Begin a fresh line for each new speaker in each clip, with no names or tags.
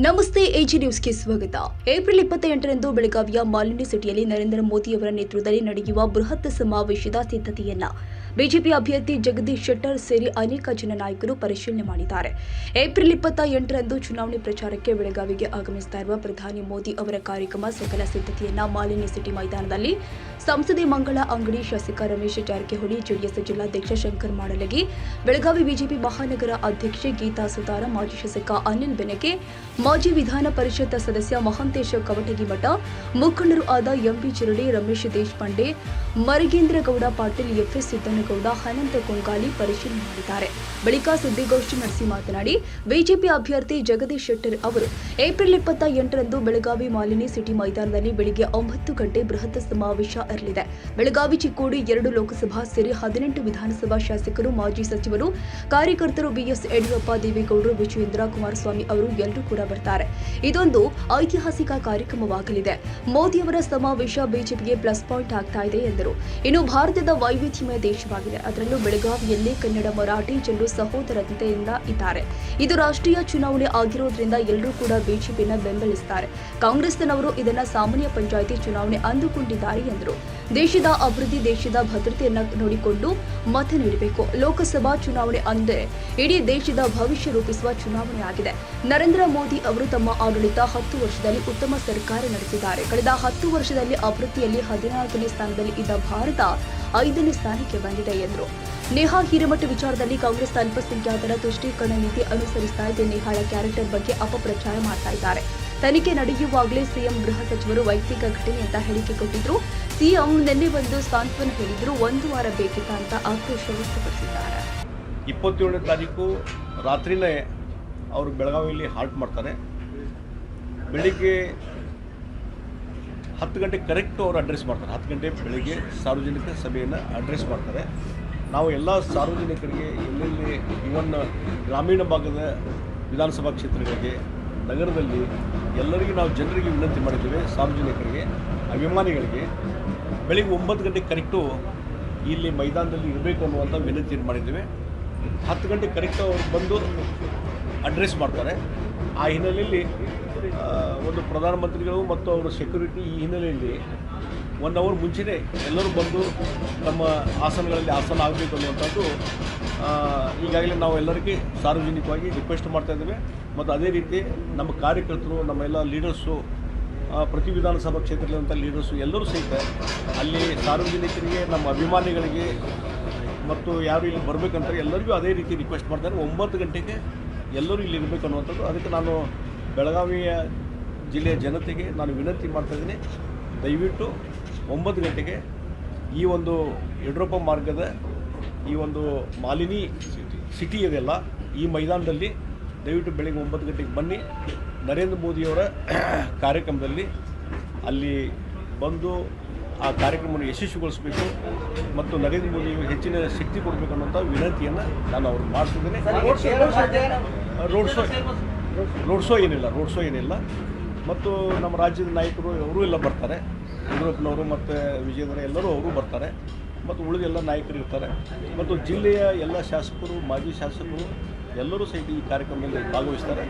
ನಮಸ್ತೆ ಎಜಿ ನ್ಯೂಸ್ಗೆ ಸ್ವಾಗತ. ಏಪ್ರಿಲ್ 28ರಂದು ಬೆಳಗಾವಿಯ ಮಾಲಿನಿ ಸಿಟಿಯಲ್ಲಿ ನರೇಂದ್ರ ಮೋದಿ ಅವರ ನೇತೃತ್ವದಲ್ಲಿ ನಡೆಯುವ ಬೃಹತ್ ಸಮಾವೇಶದ ಸಿದ್ಧತೆಯನ್ನ ಬಿಜೆಪಿ ಅಭ್ಯರ್ಥಿ ಜಗದೀಶ್ ಶೆಟ್ಟರ್ ಸೇರಿ ಅನೇಕ ಜನ ನಾಯಕರು ಪರಿಶೀಲನೆ ಮಾಡಿದ್ದಾರೆ. ಏಪ್ರಿಲ್ 28ರಂದು ಚುನಾವಣೆ ಪ್ರಚಾರಕ್ಕೆ ಬೆಳಗಾವಿಗೆ ಆಗಮಿಸುತ್ತಾ ಇರುವ ಪ್ರಧಾನಿ ಮೋದಿ ಅವರ ಕಾರ್ಯಕ್ರಮ ಸಕಲ ಸಿದ್ಧತೆಯನ್ನ ಮಾಲಿನಿ ಸಿಟಿ ಮೈದಾನದಲ್ಲಿ ಸಂಸದೆ ಮಂಗಳಾ ಅಂಗಡಿ, ಶಾಸಕ ರಮೇಶ್ ಜಾರಕಿಹೊಳಿ, ಜೆಡಿಎಸ್ ಜಿಲ್ಲಾಧ್ಯಕ್ಷ ಶಂಕರ್ ಮಾಡಲಗಿ, ಬೆಳಗಾವಿ ಬಿಜೆಪಿ ಮಹಾನಗರ ಅಧ್ಯಕ್ಷೆ ಗೀತಾ ಸುತಾರ, ಮಾಜಿ ಶಾಸಕ ಅನಿಲ್ ಬೆನಕೆ, ಮಾಜಿ ವಿಧಾನ ಪರಿಷತ್ ಸದಸ್ಯ ಮಹಾಂತೇಶ ಕವಟಗಿಮಠ, ಮುಖಂಡರು ಆದ ಎಂಪಿ ಚಿರಡಿ, ರಮೇಶ್ ದೇಶಪಾಂಡೆ, ಮರಗೇಂದ್ರ ಗೌಡ ಪಾಟೀಲ್, ಎಫ್ಎಸ್ ಸಿದ್ದನಗೌಡ, ಅನಂತ ಕೊಂಗಾಲಿ ಪರಿಶೀಲನೆ ಮಾಡಿದ್ದಾರೆ. ಬಳಿಕ ಸುದ್ದಿಗೋಷ್ಠಿ ನಡೆಸಿ ಮಾತನಾಡಿ, ಬಿಜೆಪಿ ಅಭ್ಯರ್ಥಿ ಜಗದೀಶ್ ಶೆಟ್ಟರ್ ಅವರು ಏಪ್ರಿಲ್ 28ರಂದು ಬೆಳಗಾವಿ ಮಾಲಿನಿ ಸಿಟಿ ಮೈದಾನದಲ್ಲಿ ಬೆಳಿಗ್ಗೆ 9 ಗಂಟೆ ಬೃಹತ್ ಸಮಾವೇಶ ಇರಲಿದೆ. ಬೆಳಗಾವಿ, ಚಿಕ್ಕೋಡಿ 2 ಲೋಕಸಭಾ ಸೇರಿ 18 ವಿಧಾನಸಭಾ ಶಾಸಕರು, ಮಾಜಿ ಸಚಿವರು, ಕಾರ್ಯಕರ್ತರು, ಬಿಎಸ್ ಯಡಿಯೂರಪ್ಪ, ದೇವೇಗೌಡರು, ವಿಜಯೇಂದ್ರ, ಕುಮಾರಸ್ವಾಮಿ ಅವರು ಎಲ್ಲರೂ ಕೂಡ ಬರ್ತಾರೆ. ಇದೊಂದು ಐತಿಹಾಸಿಕ ಕಾರ್ಯಕ್ರಮವಾಗಲಿದೆ. ಮೋದಿ ಅವರ ಸಮಾವೇಶ ಬಿಜೆಪಿಗೆ ಪ್ಲಸ್ ಪಾಯಿಂಟ್ ಆಗ್ತಾ ಇದೆ ಎಂದರು. ಇನ್ನು ಭಾರತದ ವೈವಿಧ್ಯಮಯ ದೇಶವಾಗಿದೆ. ಅದರಲ್ಲೂ ಬೆಳಗಾವಿಯಲ್ಲಿ ಕನ್ನಡ, ಮರಾಠಿ ಜನರು ಸಹೋದರತೆಯಿಂದ ಇದ್ದಾರೆ. ಇದು ರಾಷ್ಟ್ರೀಯ ಚುನಾವಣೆ ಆಗಿರೋದ್ರಿಂದ ಎಲ್ಲರೂ ಕೂಡ ಬಿಜೆಪಿಯನ್ನು ಬೆಂಬಲಿಸುತ್ತಾರೆ. ಕಾಂಗ್ರೆಸ್ನವರು ಇದನ್ನ ಸಾಮಾನ್ಯ ಪಂಚಾಯಿತಿ ಚುನಾವಣೆ ಅಂದುಕೊಂಡಿದ್ದಾರೆ ಎಂದರು. ದೇಶದ ಅಭಿವೃದ್ಧಿ, ದೇಶದ ಭದ್ರತೆಯನ್ನು ನೋಡಿಕೊಂಡು ಮತ ನೀಡಬೇಕು. ಲೋಕಸಭಾ ಚುನಾವಣೆ ಅಂದರೆ ಇಡೀ ದೇಶದ ಭವಿಷ್ಯ ರೂಪಿಸುವ ಚುನಾವಣೆ ಆಗಿದೆ. ನರೇಂದ್ರ ಮೋದಿ ಅವರು ತಮ್ಮ ಆಡಳಿತ 10 ವರ್ಷದಲ್ಲಿ ಉತ್ತಮ ಸರ್ಕಾರ ನಡೆಸಿದ್ದಾರೆ. ಕಳೆದ 10 ವರ್ಷದಲ್ಲಿ ಅಭಿವೃದ್ಧಿಯಲ್ಲಿ 14ನೇ ಸ್ಥಾನದಲ್ಲಿ ಇದ್ದ ಭಾರತ 5ನೇ ಸ್ಥಾನಕ್ಕೆ ಬಂದಿದೆ ಎಂದರು. ನೇಹಾ ಹಿರೇಮಠ ವಿಚಾರದಲ್ಲಿ ಕಾಂಗ್ರೆಸ್ ಅಲ್ಪಸಂಖ್ಯಾತರ ತುಷ್ಟೀಕರಣ ನೀತಿ ಅನುಸರಿಸ್ತಾ ಇದೆ. ನೇಹಾಳ ಕ್ಯಾರೆಕ್ಟರ್ ಬಗ್ಗೆ ಅಪಪ್ರಚಾರ ಮಾಡ್ತಾ ಇದ್ದಾರೆ. ತನಿಖೆ ನಡೆಯುವಾಗಲೇ ಸಿಎಂ ಗೃಹ ಸಚಿವರು ವೈಯಕ್ತಿಕ ಘಟನೆ ಅಂತ ಹೇಳಿಕೆ ಕೊಟ್ಟಿದ್ರು. ಸಿಎಂ ನಿನ್ನೆ ಒಂದು ಸಾಂತ್ವನ ಹೇಳಿದ್ರು, 1 ವಾರ ಬೇಕಿತ್ತ ಅಂತ ಆಕ್ರೋಶ ವ್ಯಕ್ತಪಡಿಸಿದ್ದಾರೆ.
27ನೇ ತಾರೀಕು ರಾತ್ರಿನೇ ಅವರು ಬೆಳಗಾವಿಯಲ್ಲಿ ಹಾಲ್ಟ್ ಮಾಡ್ತಾರೆ. ಬೆಳಿಗ್ಗೆ 10 ಗಂಟೆ ಕರೆಕ್ಟ್ ಅವರು ಅಡ್ರೆಸ್ ಮಾಡ್ತಾರೆ. 10 ಗಂಟೆ ಬೆಳಿಗ್ಗೆ ಸಾರ್ವಜನಿಕ ಸಭೆಯನ್ನು ಅಡ್ರೆಸ್ ಮಾಡ್ತಾರೆ. ನಾವು ಎಲ್ಲ ಸಾರ್ವಜನಿಕರಿಗೆ ಎಲ್ಲೆಲ್ಲಿ ಇವನ್ ಗ್ರಾಮೀಣ ಭಾಗದ ವಿಧಾನಸಭಾ ಕ್ಷೇತ್ರಗಳಿಗೆ, ನಗರದಲ್ಲಿ ಎಲ್ಲರಿಗೂ ನಾವು ಜನರಿಗೆ ವಿನಂತಿ ಮಾಡಿದ್ದೇವೆ. ಸಾರ್ವಜನಿಕರಿಗೆ, ಅಭಿಮಾನಿಗಳಿಗೆ ಬೆಳಿಗ್ಗೆ 9 ಗಂಟೆ ಕರೆಕ್ಟು ಇಲ್ಲಿ ಮೈದಾನದಲ್ಲಿ ಇರಬೇಕು ಅನ್ನುವಂಥ ವಿನಂತಿಯನ್ನು ಮಾಡಿದ್ದೇವೆ. 10 ಗಂಟೆ ಕರೆಕ್ಟು ಅವರು ಬಂದು ಅಡ್ರೆಸ್ ಮಾಡ್ತಾರೆ. ಆ ಹಿನ್ನೆಲೆಯಲ್ಲಿ ಒಂದು ಪ್ರಧಾನಮಂತ್ರಿಗಳು ಮತ್ತು ಅವರ ಸೆಕ್ಯೂರಿಟಿ ಈ ಹಿನ್ನೆಲೆಯಲ್ಲಿ 1 ಅವರ್ ಮುಂಚೆನೇ ಎಲ್ಲರೂ ಬಂದು ತಮ್ಮ ಆಸನಗಳಲ್ಲಿ ಆಸನ ಆಗಬೇಕು ಅನ್ನುವಂಥದ್ದು ಈಗಾಗಲೇ ನಾವು ಎಲ್ಲರಿಗೆ ಸಾರ್ವಜನಿಕವಾಗಿ ರಿಕ್ವೆಸ್ಟ್ ಮಾಡ್ತಾ ಇದ್ದೇವೆ. ಮತ್ತು ಅದೇ ರೀತಿ ನಮ್ಮ ಕಾರ್ಯಕರ್ತರು, ನಮ್ಮ ಎಲ್ಲ ಲೀಡರ್ಸು, ಪ್ರತಿ ವಿಧಾನಸಭಾ ಕ್ಷೇತ್ರದಲ್ಲಿರುವಂಥ ಲೀಡರ್ಸು ಎಲ್ಲರೂ ಸಹಿತ ಅಲ್ಲಿ ಸಾರ್ವಜನಿಕರಿಗೆ, ನಮ್ಮ ಅಭಿಮಾನಿಗಳಿಗೆ ಮತ್ತು ಯಾರು ಇಲ್ಲಿ ಬರಬೇಕಂತ ಎಲ್ಲರಿಗೂ ಅದೇ ರೀತಿ ರಿಕ್ವೆಸ್ಟ್ ಮಾಡ್ತಾರೆ. 9 ಗಂಟೆಗೆ ಎಲ್ಲರೂ ಇಲ್ಲಿ ಇರಬೇಕು ಅನ್ನುವಂಥದ್ದು. ಅದಕ್ಕೆ ನಾನು ಬೆಳಗಾವಿಯ ಜಿಲ್ಲೆಯ ಜನತೆಗೆ ನಾನು ವಿನಂತಿ ಮಾಡ್ತಾಯಿದ್ದೀನಿ, ದಯವಿಟ್ಟು 9 ಗಂಟೆಗೆ ಈ ಒಂದು ಯಡಿಯೂರಪ್ಪ ಮಾರ್ಗದ ಈ ಒಂದು ಮಾಲಿನಿ ಸಿಟಿ ಇದೆಯಲ್ಲ, ಈ ಮೈದಾನದಲ್ಲಿ ದಯವಿಟ್ಟು ಬೆಳಗ್ಗೆ 9 ಗಂಟೆಗೆ ಬನ್ನಿ. ನರೇಂದ್ರ ಮೋದಿಯವರ ಕಾರ್ಯಕ್ರಮದಲ್ಲಿ ಅಲ್ಲಿ ಬಂದು ಆ ಕಾರ್ಯಕ್ರಮವನ್ನು ಯಶಸ್ವಿಗೊಳಿಸಬೇಕು ಮತ್ತು ನರೇಂದ್ರ ಮೋದಿಗೆ ಹೆಚ್ಚಿನ ಶಕ್ತಿ ಕೊಡಬೇಕು ಅನ್ನೋಂಥ ವಿನಂತಿಯನ್ನು ನಾನು ಅವ್ರಿಗೆ ಮಾಡ್ತಿದ್ದೇನೆ. ರೋಡ್ ಶೋ ಏನಿಲ್ಲ ಮತ್ತು ನಮ್ಮ ರಾಜ್ಯದ ನಾಯಕರು ಅವರು ಎಲ್ಲ ಬರ್ತಾರೆ. ಯಡಿಯೂರಪ್ಪನವರು ಮತ್ತು ವಿಜಯೇಂದ್ರ ಎಲ್ಲರೂ ಅವರು ಬರ್ತಾರೆ ಮತ್ತು ಉಳಿದ ಎಲ್ಲ ನಾಯಕರು ಇರ್ತಾರೆ ಮತ್ತು ಜಿಲ್ಲೆಯ ಎಲ್ಲ ಶಾಸಕರು, ಮಾಜಿ ಶಾಸಕರು ಎಲ್ಲರೂ ಸಹಿತ ಈ ಕಾರ್ಯಕ್ರಮದಲ್ಲಿ ಭಾಗವಹಿಸ್ತಾರೆ.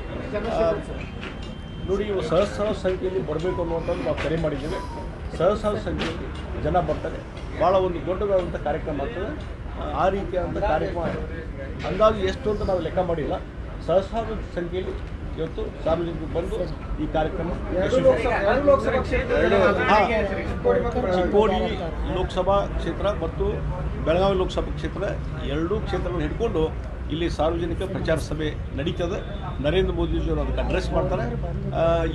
ನೋಡಿ, ಇವು ಸಹಸ್ರ ಸಂಖ್ಯೆಯಲ್ಲಿ ಬರಬೇಕು ಅನ್ನುವಂಥದ್ದು ನಾವು ಕರೆ ಮಾಡಿದ್ದೇವೆ. ಸಹಸ್ರ ಸಂಖ್ಯೆಯಲ್ಲಿ ಜನ ಬರ್ತಾರೆ. ಭಾಳ ಒಂದು ದೊಡ್ಡದಾದಂಥ ಕಾರ್ಯಕ್ರಮ ಆಗ್ತದೆ. ಆ ರೀತಿಯಾದಂಥ ಕಾರ್ಯಕ್ರಮ ಅಂದಾಜು ಎಷ್ಟು ಅಂತ ನಾವು ಲೆಕ್ಕ ಮಾಡಿಲ್ಲ. ಸಹಸ್ರಾರು ಸಂಖ್ಯೆಯಲ್ಲಿ ಇವತ್ತು ಸಾರ್ವಜನಿಕರು ಬಂದು ಈ ಕಾರ್ಯಕ್ರಮ ಚಿಕ್ಕೋಡಿ ಲೋಕಸಭಾ ಕ್ಷೇತ್ರ ಮತ್ತು ಬೆಳಗಾವಿ ಲೋಕಸಭಾ ಕ್ಷೇತ್ರ ಎರಡೂ ಕ್ಷೇತ್ರಗಳನ್ನು ಹಿಡ್ಕೊಂಡು ಇಲ್ಲಿ ಸಾರ್ವಜನಿಕ ಪ್ರಚಾರ ಸಭೆ ನಡೀತದೆ. ನರೇಂದ್ರ ಮೋದಿಜಿಯವರು ಅದಕ್ಕೆ ಅಡ್ರೆಸ್ ಮಾಡ್ತಾರೆ.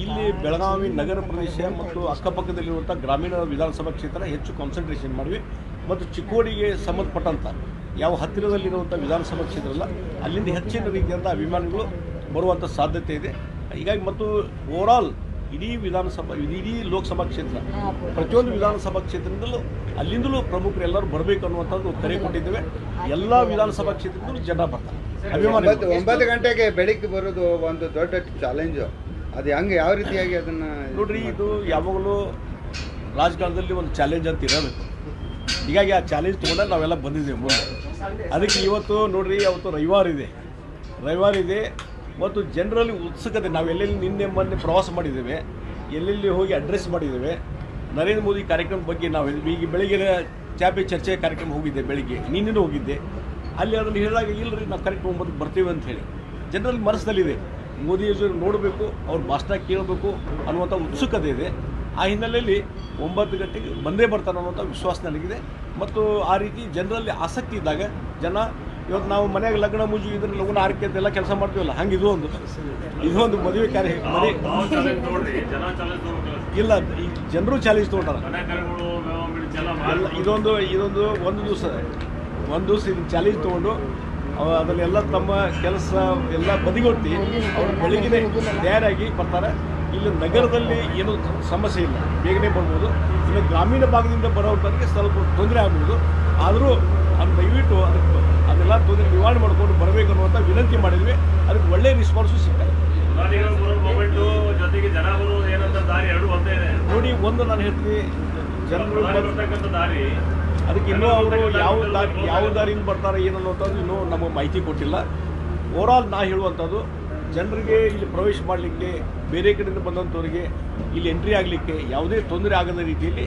ಇಲ್ಲಿ ಬೆಳಗಾವಿ ನಗರ ಪ್ರದೇಶ ಮತ್ತು ಅಕ್ಕಪಕ್ಕದಲ್ಲಿರುವಂಥ ಗ್ರಾಮೀಣ ವಿಧಾನಸಭಾ ಕ್ಷೇತ್ರ ಹೆಚ್ಚು ಕಾನ್ಸಂಟ್ರೇಷನ್ ಮಾಡಿವಿ ಮತ್ತು ಚಿಕ್ಕೋಡಿಗೆ ಸಂಬಂಧಪಟ್ಟಂಥ ಯಾವ ಹತ್ತಿರದಲ್ಲಿರುವಂಥ ವಿಧಾನಸಭಾ ಕ್ಷೇತ್ರ ಇಲ್ಲ, ಅಲ್ಲಿಂದ ಹೆಚ್ಚಿನ ರೀತಿಯಾದ ಅಭಿಮಾನಿಗಳು ಬರುವಂಥ ಸಾಧ್ಯತೆ ಇದೆ. ಹೀಗಾಗಿ ಮತ್ತು ಓವರಾಲ್ ಇಡೀ ಲೋಕಸಭಾ ಕ್ಷೇತ್ರ, ಪ್ರತಿಯೊಂದು ವಿಧಾನಸಭಾ ಕ್ಷೇತ್ರದಿಂದಲೂ ಅಲ್ಲಿಂದಲೂ ಪ್ರಮುಖರು ಎಲ್ಲರೂ ಬರಬೇಕು ಅನ್ನುವಂಥದ್ದು ಕರೆ ಕೊಟ್ಟಿದ್ದೇವೆ. ಎಲ್ಲ ವಿಧಾನಸಭಾ ಕ್ಷೇತ್ರದಿಂದಲೂ ಜನ ಬರ್ತಾರೆ. ಅಭಿಮಾನಿ
9 ಗಂಟೆಗೆ ಬೆಳಿಗ್ಗೆ ಬರೋದು ಒಂದು ದೊಡ್ಡ ಚಾಲೆಂಜು. ಅದು ಹೆಂಗೆ, ಯಾವ ರೀತಿಯಾಗಿ ಅದನ್ನು
ನೋಡ್ರಿ, ಇದು ಯಾವಾಗಲೂ ರಾಜಕಾರಣದಲ್ಲಿ ಒಂದು ಚಾಲೆಂಜ್ ಅಂತ ಇರಬೇಕು. ಹೀಗಾಗಿ ಆ ಚಾಲೆಂಜ್ ತೊಗೊಂಡಾಗ ನಾವೆಲ್ಲ ಬಂದಿದ್ದೇವೆ ಮುಂದೆ. ಅದಕ್ಕೆ ಇವತ್ತು ನೋಡ್ರಿ, ಅವತ್ತು ರವಿವಾರ ಇದೆ. ಮತ್ತು ಜನರಲ್ಲಿ ಉತ್ಸುಕತೆ. ನಾವು ಎಲ್ಲೆಲ್ಲಿ ನಿನ್ನೆ ಮೊನ್ನೆ ಪ್ರವಾಸ ಮಾಡಿದ್ದೇವೆ, ಎಲ್ಲೆಲ್ಲಿ ಹೋಗಿ ಅಡ್ರೆಸ್ ಮಾಡಿದ್ದೇವೆ. ನರೇಂದ್ರ ಮೋದಿ ಕಾರ್ಯಕ್ರಮದ ಬಗ್ಗೆ ನಾವು ಈಗ ಬೆಳಗ್ಗೆ ಚಾಪೆ ಚರ್ಚೆ ಕಾರ್ಯಕ್ರಮ ಹೋಗಿದ್ದೆ, ಬೆಳಿಗ್ಗೆ ನಿನ್ನೆನೂ ಹೋಗಿದ್ದೆ. ಅಲ್ಲಿ ಅದನ್ನು ಹೇಳಿದಾಗ ಇಲ್ಲರಿ ನಾವು ಕರೆಕ್ಟ್ 9ಕ್ಕೆ ಬರ್ತೀವಿ ಅಂತ ಹೇಳಿ ಜನರಲ್ಲಿ ಮನಸ್ಸಿನಲ್ಲಿದೆ. ಮೋದಿಯವರು ನೋಡಬೇಕು, ಅವ್ರ ಭಾಷಣ ಕೇಳಬೇಕು ಅನ್ನುವಂಥ ಉತ್ಸುಕತೆ ಇದೆ. ಆ ಹಿನ್ನೆಲೆಯಲ್ಲಿ 9 ಗಂಟೆಗೆ ಬಂದೇ ಬರ್ತಾರೆ ಅನ್ನುವಂಥ ವಿಶ್ವಾಸ ನನಗಿದೆ. ಮತ್ತು ಆ ರೀತಿ ಜನರಲ್ಲಿ ಆಸಕ್ತಿ ಇದ್ದಾಗ ಜನ ಇವತ್ತು ನಾವು ಮನೆಯಾಗ ಲಗ್ನ ಮುಜು ಇದ್ರೆ ಲಗ್ನ ಆರಕ್ಕೆ ಅಂತೆಲ್ಲ ಕೆಲಸ ಮಾಡ್ತೀವಲ್ಲ, ಹಂಗೆ ಇದೊಂದು ಮದುವೆ ಕಾರ್ಯ ಇಲ್ಲ. ಈ ಜನರು ಚಾಲೆಂಜ್ ತೊಗೊಂಡಾರ. ಇದೊಂದು ಒಂದು ದಿವಸ ಇದನ್ನು ಚಾಲೆಂಜ್ ತೊಗೊಂಡು ಅದನ್ನೆಲ್ಲ ತಮ್ಮ ಕೆಲಸ ಎಲ್ಲ ಬದಿಗೊತ್ತಿ ಅವರು ಬೆಳಗ್ಗೆ ತಯಾರಾಗಿ ಬರ್ತಾರೆ. ಇಲ್ಲಿ ನಗರದಲ್ಲಿ ಏನೂ ಸಮಸ್ಯೆ ಇಲ್ಲ, ಬೇಗನೆ ಬರ್ಬೋದು. ಇನ್ನು ಗ್ರಾಮೀಣ ಭಾಗದಿಂದ ಬರೋರಿಗೆ ಸ್ವಲ್ಪ ತೊಂದರೆ ಆಗ್ಬೋದು. ಆದರೂ ಅದು ದಯವಿಟ್ಟು ಅದೆಲ್ಲ ತೊಂದರೆ ನಿವಾರಣೆ ಮಾಡಿಕೊಂಡು ಬರಬೇಕು ಅನ್ನುವಂಥ ವಿನಂತಿ ಮಾಡಿದ್ವಿ. ಅದಕ್ಕೆ ಒಳ್ಳೆಯ ರೆಸ್ಪಾನ್ಸು ಸಿಗ್ತದೆ. ನೋಡಿ, ಒಂದು ನಾನು ಹೇಳ್ತೀನಿ, ಜನರು ಅದಕ್ಕೆ ಇನ್ನೂ ಅವರು ಯಾವ ದಾರಿಯಿಂದ ಬರ್ತಾರೆ ಏನನ್ನುವಂಥದ್ದು ಇನ್ನೂ ನಮಗೆ ಮಾಹಿತಿ ಕೊಟ್ಟಿಲ್ಲ. ಓವರಾಲ್ ನಾ ಹೇಳುವಂಥದ್ದು, ಜನರಿಗೆ ಇಲ್ಲಿ ಪ್ರವೇಶ ಮಾಡಲಿಕ್ಕೆ, ಬೇರೆ ಕಡೆಯಿಂದ ಬಂದಂಥವ್ರಿಗೆ ಇಲ್ಲಿ ಎಂಟ್ರಿ ಆಗಲಿಕ್ಕೆ ಯಾವುದೇ ತೊಂದರೆ ಆಗದ ರೀತಿಯಲ್ಲಿ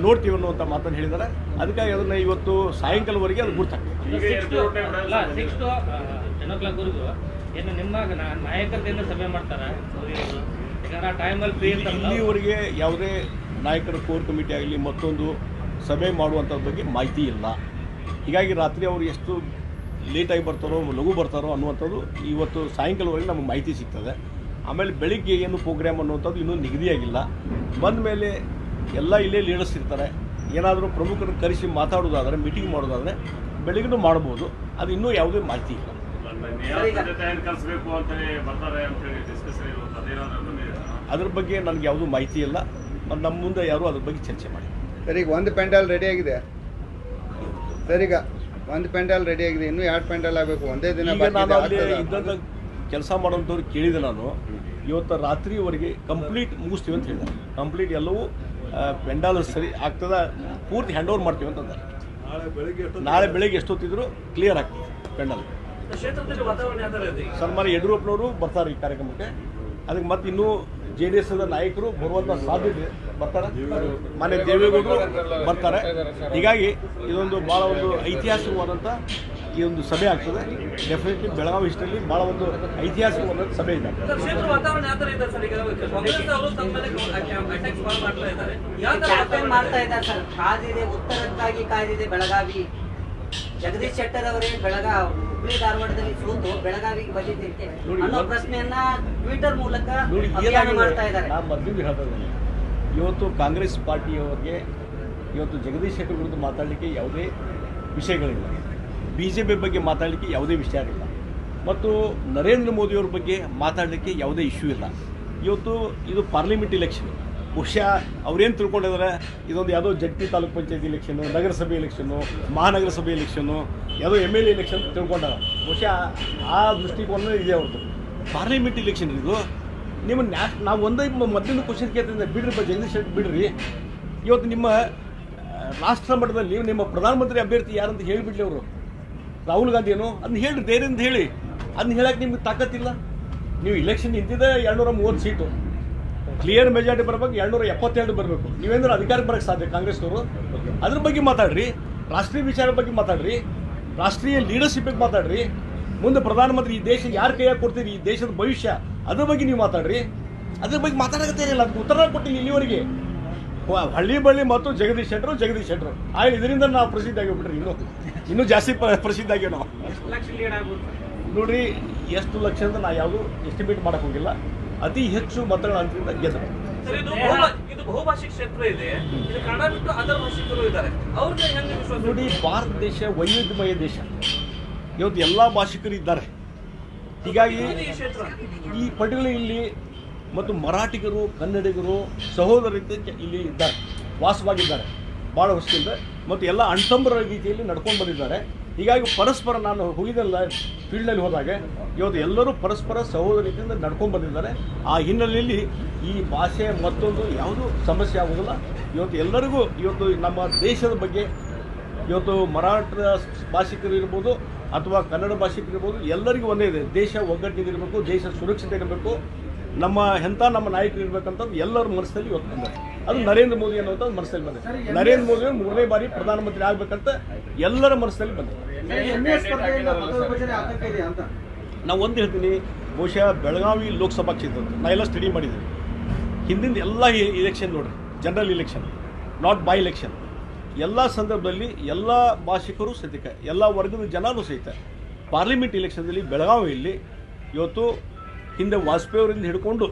ನೋಡ್ತೀವಿ ಅನ್ನುವಂಥ ಮಾತನ್ನು ಹೇಳಿದ್ದಾರೆ. ಅದಕ್ಕಾಗಿ ಅದನ್ನು ಇವತ್ತು ಸಾಯಂಕಾಲವರೆಗೆ ಅದು ಗುರ್ತಾಗ್ತದೆ. ಇಲ್ಲಿವರೆಗೆ ಯಾವುದೇ ನಾಯಕರ ಕೋರ್ ಕಮಿಟಿ ಆಗಲಿ ಮತ್ತೊಂದು ಸಭೆ ಮಾಡುವಂಥದ್ರ ಬಗ್ಗೆ ಮಾಹಿತಿ ಇಲ್ಲ. ಹೀಗಾಗಿ ರಾತ್ರಿ ಅವರು ಎಷ್ಟು ಲೇಟಾಗಿ ಬರ್ತಾರೋ ಲಘು ಬರ್ತಾರೋ ಅನ್ನುವಂಥದ್ದು ಇವತ್ತು ಸಾಯಂಕಾಲವರೆಗೆ ನಮಗೆ ಮಾಹಿತಿ ಸಿಗ್ತದೆ. ಆಮೇಲೆ ಬೆಳಿಗ್ಗೆ ಏನು ಪ್ರೋಗ್ರಾಮ್ ಅನ್ನುವಂಥದ್ದು ಇನ್ನೂ ನಿಗದಿಯಾಗಿಲ್ಲ. ಬಂದ ಮೇಲೆ ಎಲ್ಲ ಇಲ್ಲೇ ಲೀಡರ್ಸ್ ಇರ್ತಾರೆ. ಏನಾದರೂ ಪ್ರಮುಖರನ್ನು ಕರೆಸಿ ಮಾತಾಡೋದಾದರೆ, ಮೀಟಿಂಗ್ ಮಾಡೋದಾದರೆ ಬೆಳಿಗ್ಗೆನೂ ಮಾಡ್ಬೋದು. ಅದು ಇನ್ನೂ ಯಾವುದೇ ಮಾಹಿತಿ ಇಲ್ಲ. ಅದ್ರ ಬಗ್ಗೆ ನನಗೆ ಯಾವುದೂ ಮಾಹಿತಿ ಇಲ್ಲ. ಮತ್ತು ನಮ್ಮ ಮುಂದೆ ಯಾರು ಅದ್ರ ಬಗ್ಗೆ ಚರ್ಚೆ ಮಾಡಿ.
ಸರ್, ಈಗ ಒಂದು ಪೆಂಡಾಲ್ ರೆಡಿ ಆಗಿದೆ. ಸರ್, ಈಗ ಒಂದು ಪೆಂಡಾಲ್ ರೆಡಿ ಆಗಿದೆ, ಇನ್ನೂ 2 ಪೆಂಡಾಲ್ ಆಗಬೇಕು. ಒಂದೇ ದಿನ
ನಾನು ಅಲ್ಲಿ ಇದ್ದಂಥ ಕೆಲಸ ಮಾಡೋಂಥವ್ರು ಕೇಳಿದೆ. ನಾನು ಇವತ್ತು ರಾತ್ರಿವರೆಗೆ ಕಂಪ್ಲೀಟ್ ಮುಗಿಸ್ತೀವಿ ಅಂತ ಹೇಳಿದೆ. ಕಂಪ್ಲೀಟ್ ಎಲ್ಲವೂ ಪೆಂಡಾಲ್ ಸರಿ ಆಗ್ತದೆ, ಪೂರ್ತಿ ಹ್ಯಾಂಡ್ ಓವರ್ ಮಾಡ್ತೀವಿ ಅಂತಂದ್ರೆ ನಾಳೆ ಬೆಳಗ್ಗೆ ಎಷ್ಟೊತ್ತಿದ್ರು ಕ್ಲಿಯರ್ ಆಗ್ತದೆ ಪೆಂಡಾಲ್. ಸನ್ಮಾನ್ಯ ಯಡಿಯೂರಪ್ಪನವರು ಬರ್ತಾರೆ ಈ ಕಾರ್ಯಕ್ರಮಕ್ಕೆ. ಅದಕ್ಕೆ ಮತ್ತೆ ಇನ್ನೂ JDS ನಾಯಕರು ಬರುವಂಥ ಸಾಧ್ಯತೆ ಬರ್ತಾರೆ. ಮಾನ್ಯ ದೇವೇಗೌಡರು ಬರ್ತಾರೆ. ಹೀಗಾಗಿ ಇದೊಂದು ಭಾಳ ಒಂದು ಐತಿಹಾಸಿಕವಾದಂಥ ಈ ಒಂದು ಸಭೆ ಆಗ್ತದೆ. ಡೆಫಿನೆಟ್ಲಿ ಬೆಳಗಾವಿ ಹಿಸ್ಟ್ರಿಯಲ್ಲಿ ಭಾಳ ಒಂದು ಐತಿಹಾಸಿಕವಾದಂಥ ಸಭೆ ಇದೆ.
ಉತ್ತರಕ್ಕಾಗಿ ಕಾದಿದೆ ಬೆಳಗಾವಿ. ಜಗದೀಶ್ ಶೆಟ್ಟರ್ ಅವರೇ ಹುಬ್ಬಳ್ಳಿ ಧಾರವಾಡದಲ್ಲಿ ಸೋತು ಬೆಳಗಾವಿಗೆ ಬಂದಿದ್ದಕ್ಕೆ ಅನ್ನೋ ಪ್ರಶ್ನೆಯನ್ನ ಟ್ವಿಟರ್ ಮೂಲಕ ಅಭಿಯಾನ ಮಾಡ್ತಾ ಇದ್ದಾರೆ.
ನಾನು ಮೊದಲು ಹೇಳ್ತೇನೆ, ಇವತ್ತು ಕಾಂಗ್ರೆಸ್ ಪಾರ್ಟಿಯವರಿಗೆ ಇವತ್ತು ಜಗದೀಶ್ ಶೆಟ್ಟರ್ ವಿರುದ್ಧ ಮಾತಾಡಲಿಕ್ಕೆ ಯಾವುದೇ ವಿಷಯಗಳಿಲ್ಲ. BJP ಬಗ್ಗೆ ಮಾತಾಡಲಿಕ್ಕೆ ಯಾವುದೇ ವಿಷಯ ಇಲ್ಲ. ಮತ್ತು ನರೇಂದ್ರ ಮೋದಿಯವ್ರ ಬಗ್ಗೆ ಮಾತಾಡಲಿಕ್ಕೆ ಯಾವುದೇ ಇಶ್ಯೂ ಇಲ್ಲ. ಇವತ್ತು ಇದು ಪಾರ್ಲಿಮೆಂಟ್ ಇಲೆಕ್ಷನ್. ಬಹುಶಃ ಅವ್ರೇನು ತಿಳ್ಕೊಂಡಿದ್ದಾರೆ, ಇದೊಂದು ಯಾವುದೋ ಜಡ್ಪಿ ತಾಲೂಕ್ ಪಂಚಾಯತ್ ಇಲೆಕ್ಷನ್ನು, ನಗರಸಭೆ ಎಲೆಕ್ಷನ್ನು, ಮಹಾನಗರ ಸಭೆ ಎಲೆಕ್ಷನ್ನು, ಯಾವುದೋ MLA ಎಲೆಕ್ಷನ್ ತಿಳ್ಕೊಂಡಾರ. ಬಹುಶಃ ಆ ದೃಷ್ಟಿಕೋನ ಇದೆ ಅವ್ರದ್ದು. ಪಾರ್ಲಿಮೆಂಟ್ ಇಲೆಕ್ಷನ್ ಇದು. ನಿಮ್ಮ ನಾವು ಒಂದೇ ಮೊದಲಿನ ಕ್ವಶನ್ ಕೇಳ್ತಿದ್ದೆ, ಬಿಡ್ರಿ ಜಗದೀಶ್ ಶೆಟ್ಟರ್ ಬಿಡ್ರಿ. ಇವತ್ತು ನಿಮ್ಮ ರಾಷ್ಟ್ರ ಮಟ್ಟದಲ್ಲಿ ನಿಮ್ಮ ಪ್ರಧಾನಮಂತ್ರಿ ಅಭ್ಯರ್ಥಿ ಯಾರಂತ ಹೇಳಿಬಿಡ್ಲಿ ಅವರು. ರಾಹುಲ್ ಗಾಂಧಿ ಏನು ಅದನ್ನ ಹೇಳ್ರಿ, ಧೈರ್ಯದಿಂದ ಹೇಳಿ. ಅದನ್ನ ಹೇಳಕ್ಕೆ ನಿಮ್ಗೆ ತಾಕತ್ತಿಲ್ಲ. ನೀವು ಇಲೆಕ್ಷನ್ ನಿಂತಿದ್ದೆ 230 ಸೀಟು, ಕ್ಲಿಯರ್ ಮೆಜಾರಿಟಿ ಬರಬೇಕು, 272 ಬರಬೇಕು. ನೀವೇಂದ್ರೆ ಅಧಿಕಾರಕ್ಕೆ ಬರೋಕ್ಕೆ ಸಾಧ್ಯ ಕಾಂಗ್ರೆಸ್ನವರು? ಅದ್ರ ಬಗ್ಗೆ ಮಾತಾಡ್ರಿ. ರಾಷ್ಟ್ರೀಯ ವಿಚಾರದ ಬಗ್ಗೆ ಮಾತಾಡ್ರಿ. ರಾಷ್ಟ್ರೀಯ ಲೀಡರ್ಶಿಪ್ ಬಗ್ಗೆ ಮಾತಾಡ್ರಿ. ಮುಂದೆ ಪ್ರಧಾನಮಂತ್ರಿ ಈ ದೇಶ ಯಾರ ಕೈಯಾಗಿ ಕೊಡ್ತೀರಿ, ಈ ದೇಶದ ಭವಿಷ್ಯ, ಅದ್ರ ಬಗ್ಗೆ ನೀವು ಮಾತಾಡ್ರಿ. ಅದ್ರ ಬಗ್ಗೆ ಮಾತಾಡಕತ್ತೇನಿಲ್ಲ, ಅದಕ್ಕೆ ಉತ್ತರ ಕೊಟ್ಟಿಲ್ಲ ಇಲ್ಲಿವರೆಗೆ. ಹಳ್ಳಿ ಬಳ್ಳಿ ಮತ್ತು ಜಗದೀಶ್ ಶೆಟ್ಟರು ಆಯ್ತು. ಇದರಿಂದ ನಾವು ಪ್ರಸಿದ್ಧ ಆಗಿಬಿಟ್ರಿ, ಇನ್ನೂ ಜಾಸ್ತಿ ಪ್ರಸಿದ್ಧ ಆಗ್ಯಾವ ನಾವು. ನೋಡ್ರಿ, ಎಷ್ಟು ಲಕ್ಷ ಅಂತ ನಾ ಯಾವುದು ಎಸ್ಟಿಮೇಟ್ ಮಾಡಕ್ ಹೋಗಿಲ್ಲ. ಅತಿ ಹೆಚ್ಚು ಮತಗಳ ಅಂತರಿಂದ ಗೆದ್ದರು. ನೋಡಿ, ಭಾರತ ದೇಶ ವೈವಿಧ್ಯಮಯ ದೇಶ. ಇವತ್ತು ಎಲ್ಲ ಭಾಷಿಕರು ಇದ್ದಾರೆ. ಹೀಗಾಗಿ ಈ ಪರ್ಟಿಕ್ಯುಲರ್ ಇಲ್ಲಿ ಮತ್ತು ಮರಾಠಿಗರು, ಕನ್ನಡಿಗರು, ಸಹೋದರರಿಂದ ಇಲ್ಲಿ ಇದ್ದಾರೆ, ವಾಸವಾಗಿದ್ದಾರೆ ಭಾಳ ವರ್ಷದಿಂದ. ಮತ್ತು ಎಲ್ಲ ಅಣ್ತಂಬರ ರೀತಿಯಲ್ಲಿ ನಡ್ಕೊಂಡು ಬಂದಿದ್ದಾರೆ. ಹೀಗಾಗಿ ಪರಸ್ಪರ ನಾನು ಹೋಗಿದ್ದೆಲ್ಲ ಫೀಲ್ಡ್ನಲ್ಲಿ ಹೋದಾಗ ಇವತ್ತು ಎಲ್ಲರೂ ಪರಸ್ಪರ ಸಹೋದರತೆಯಿಂದ ನಡ್ಕೊಂಡು ಬಂದಿದ್ದಾರೆ. ಆ ಹಿನ್ನೆಲೆಯಲ್ಲಿ ಈ ಭಾಷೆ ಮತ್ತೊಂದು ಯಾವುದೂ ಸಮಸ್ಯೆ ಆಗೋದಿಲ್ಲ. ಇವತ್ತು ಎಲ್ಲರಿಗೂ ಇವತ್ತು ನಮ್ಮ ದೇಶದ ಬಗ್ಗೆ ಇವತ್ತು ಮರಾಠ ಭಾಷಿಕರು ಇರ್ಬೋದು ಅಥವಾ ಕನ್ನಡ ಭಾಷಿಕರು ಇರ್ಬೋದು, ಎಲ್ಲರಿಗೂ ಒಂದೇ ಇದೆ, ದೇಶ ಒಗ್ಗಟ್ಟಿಗಿರಬೇಕು, ದೇಶ ಸುರಕ್ಷತೆ ಇರಬೇಕು, ನಮ್ಮ ನಾಯಕರು ಇರಬೇಕಂತ ಎಲ್ಲರ ಮನಸ್ಸಲ್ಲಿ ಇವತ್ತು ಬಂದಿದೆ. ಅದು ನರೇಂದ್ರ ಮೋದಿ ಅನ್ನುವಂಥ ಮನಸ್ಸಲ್ಲಿ ಬಂದಿದೆ. ನರೇಂದ್ರ ಮೋದಿ 3ನೇ ಬಾರಿ ಪ್ರಧಾನಮಂತ್ರಿ ಆಗಬೇಕಂತ ಎಲ್ಲರ ಮನಸ್ಸಲ್ಲಿ ಬಂದಿದೆ. ನಾವು ಒಂದು ಹೇಳ್ತೀನಿ, ಬಹುಶಃ ಬೆಳಗಾವಿ ಲೋಕಸಭಾ ಕ್ಷೇತ್ರ ನಾ ಎಲ್ಲ ಸ್ಟಡಿ ಮಾಡಿದ್ದೀನಿ. ಹಿಂದಿನ ಎಲ್ಲ ಇಲೆಕ್ಷನ್ ನೋಡ್ರಿ, general election, not by election, ಎಲ್ಲ ಸಂದರ್ಭದಲ್ಲಿ ಎಲ್ಲ ಭಾಷಿಕರು ಸಹಿತ ಎಲ್ಲ ವರ್ಗದ ಜನರು ಸಹಿತ ಪಾರ್ಲಿಮೆಂಟ್ ಇಲೆಕ್ಷನ್ದಲ್ಲಿ ಬೆಳಗಾವಿಯಲ್ಲಿ ಇವತ್ತು ಹಿಂದೆ ವಾಜಪೇಯಿ ಅವರಿಂದ ಹಿಡ್ಕೊಂಡು